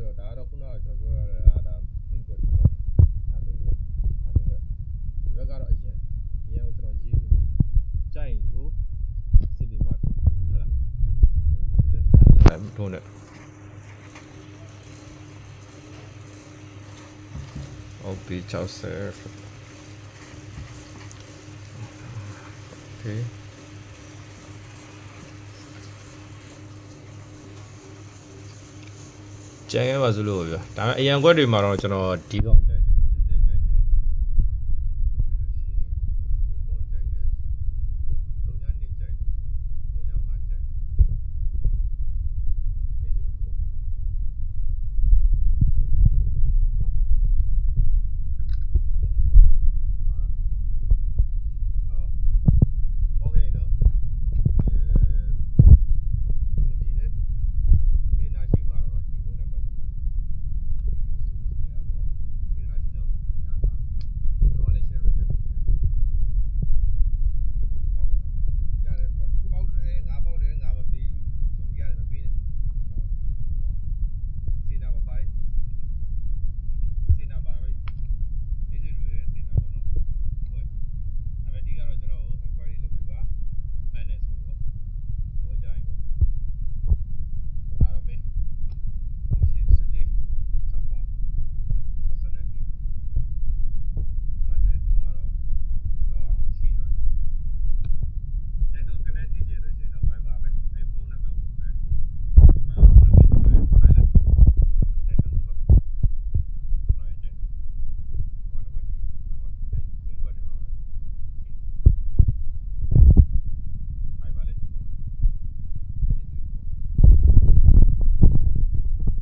တော့ဒါကတော့ခုနကကျွန်တော်ပြောရတာဒါမင်းကွက်နော်ဒါမင်းကွက်ဒီဘက်ကတော့အရင်ကိုကျွန်တော်ရေးပြီးကြိုက်ထိုးစစ်ပြီးမှထိုးဟုတ်လားထိုးနေOP60 Okayကျန်ရပါစလို့ပြောဒါပေမဲ့အရန်ခွက်တွေမှာတော့ကျွန်တော်ဒီကောင်